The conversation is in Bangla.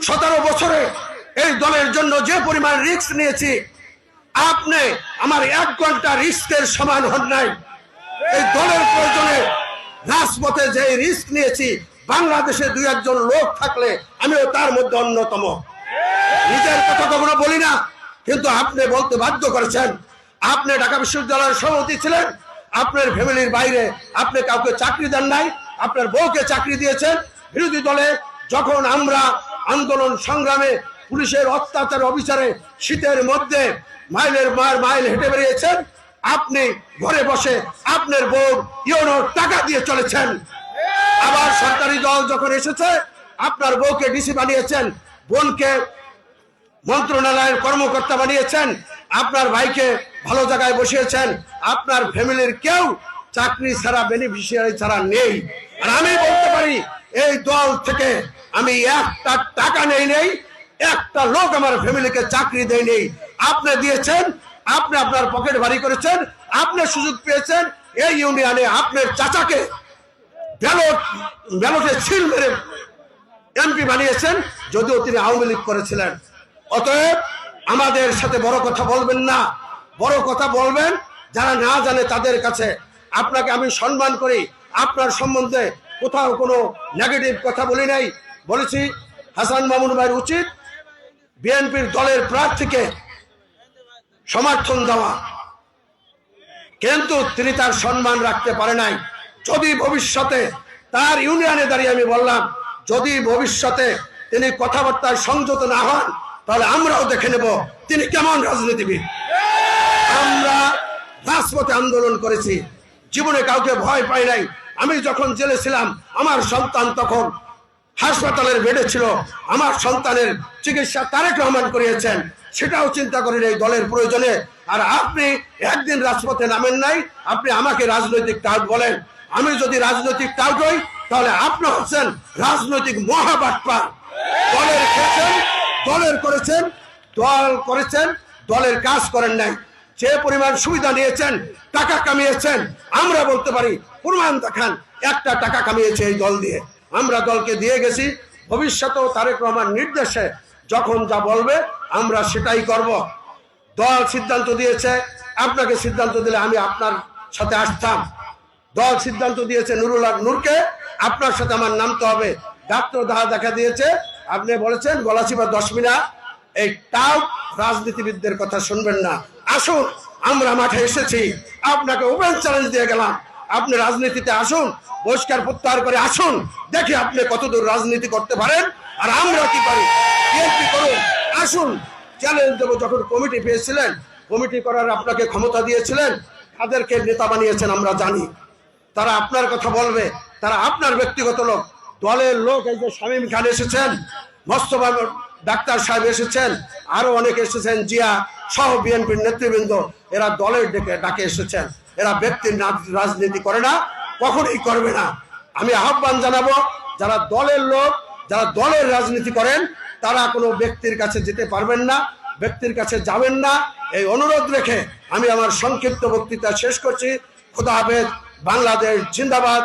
17 বছরে এই দলের জন্য যে পরিমাণ রিস্ক নিয়েছি, আপনি আমার 1 ঘন্টা রিস্কের সমান হন নাই। এই দলের প্রয়োজনে রাজপথে যে রিস্ক নিয়েছি, বাংলাদেশে 2-1 লোক থাকলে আমিও তার মধ্যে অন্যতম। নিজের কথা কখনো বলি না, কিন্তু আপনি বলতে বাধ্য করেছেন। আপনি ঢাকা বিশ্ববিদ্যালয়ের সভাপতি ছিলেন, আপনার ফ্যামিলির বাইরে আপনি কাউকে চাকরি দেন নাই, আপনার বউকে চাকরি দিয়েছেন। বিরোধী দলে যখন আমরা আন্দোলন সংগ্রামে পুলিশের অত্যাচার অবিচারে শীতের মধ্যে মাইলের মাইল হেঁটে বেরিয়েছেন, আপনি ঘরে বসে আপনার বউ ইউনোর টাকা দিয়ে চলেছেন। আবার সরকারি দল যখন এসেছে, আপনার বউকে ডিসি বানিয়েছেন, বোনকে মন্ত্রণালয়ের কর্মকর্তা বানিয়েছেন, আপনার ভাইকে ভালো জায়গায় বসিয়েছেন। আপনার ফ্যামিলির কেউ চাকরি ছাড়া, বেনিফিশিয়ারি ছাড়া নেই। আর আমি বলতে পারি, এই দল থেকে আমি 1টা টাকা নেই, একটা লোক আমার ফ্যামিলিকে চাকরি দেয়নি। আপনি দিয়েছেন, আপনি আপনার পকেট ভারী করেছেন, আপনি সুযোগ পেয়েছেন। এই ইউনিয়নে আপনার চাচাকে ব্যালটে ছিল মেরে এমপি বানিয়েছেন, যদিও তিনি আওয়ামী লীগ করেছিলেন। অতএব আমাদের সাথে বড় কথা বলবেন না, বড় কথা বলবেন যারা না জানে তাদের কাছে। আপনাকে আমি সম্মান করি, আপনার সম্বন্ধে কোথাও কোনো নেগেটিভ কথা বলি নাই। বলেছি হাসান মামুন ভাইয়ের উচিত বিএনপির দলের প্রার্থীকে সমর্থন দেওয়া, কিন্তু তিনি তার সম্মান রাখতে পারে নাই। যদি ভবিষ্যতে তার ইউনিয়নে দাঁড়িয়ে আমি বললাম, যদি ভবিষ্যতে তিনি কথাবার্তায় সংযত না হন, তাহলে আমরাও দেখে নেব তিনি কেমন রাজনীতিবিদ। আমরা রাজপথে আন্দোলন করেছি, জীবনে কাউকে ভয় পাই নাই। আমি যখন জেলে ছিলাম, আমার সন্তান তখন হাসপাতালের বেডে ছিল, আমার সন্তানের চিকিৎসা তারেক রহমান করিয়েছেন, সেটাও চিন্তা করেন এই দলের প্রয়োজনে। আর আপনি একদিন রাজপথে নামেন নাই, আপনি আমাকে রাজনৈতিক টাউট বলেন। আমি যদি রাজনৈতিক টাউট হই, তাহলে আপনি হচ্ছেন রাজনৈতিক মহাবাটপার। দলের খেয়েছেন, দলের করেছেন, দল করেছেন, দলের কাজ করেন নাই। যে পরিমাণ সুবিধা নিয়েছেন, টাকা কামিয়েছেন, আমরা বলতে পারি প্রমাণ দেখান 1টা টাকা কামিয়েছে এই দল দিয়ে। আমরা দলকে দিয়ে গেছি। ভবিষ্যতেও তারেক রহমান নির্দেশে যখন যা বলবে আমরা সেটাই করব। দল সিদ্ধান্ত দিয়েছে, আপনাকে সিদ্ধান্ত দিলে আমি আপনার সাথে আসতাম। দল সিদ্ধান্ত দিয়েছে নুরুল হক নূরকে, আপনার সাথে আমার নামতে হবে। ডাক্তার দেখা দিয়েছে, আপনি বলেছেন গলাচিপা 10 মিনিট। এই টাউট রাজনীতিবিদদের কথা শুনবেন না। আসুন, আমরা মাঠে এসেছি, আপনাকে ওপেন চ্যালেঞ্জ দিয়ে গেলাম, আপনি রাজনীতিতে আসুন, বহিষ্কার প্রত্যাহার করে আসুন, দেখি আপনি কতদূর রাজনীতি করতে পারেন আর আমরা কি পারি। বিএনপি করুন, আসুন, চ্যালেঞ্জ দেবো। যখন কমিটি পেয়েছিলেন, কমিটি করার আপনাকে ক্ষমতা দিয়েছিলেন, তাদেরকে নেতা বানিয়েছেন আমরা জানি। তারা আপনার কথা বলবে, তারা আপনার ব্যক্তিগত লোক। দলের লোক এই যে শামীম খান এসেছেন, মোস্তফা ডাক্তার সাহেব এসেছেন, আরো অনেকে এসেছেন, জিয়া সহ বিএনপির নেতৃবৃন্দ, এরা দলের ডাকে এসেছেন। এরা ব্যক্তির রাজনীতি করে না, কখনোই করবে না। আমি আহ্বান জানাবো, যারা দলের লোক, যারা দলের রাজনীতি করেন, তারা কোনো ব্যক্তির কাছে যেতে পারবেন না, ব্যক্তির কাছে যাবেন না। এই অনুরোধ রেখে আমি আমার সংক্ষিপ্ত বক্তৃতা শেষ করছি। খোদা হাফেজ। বাংলাদেশ জিন্দাবাদ।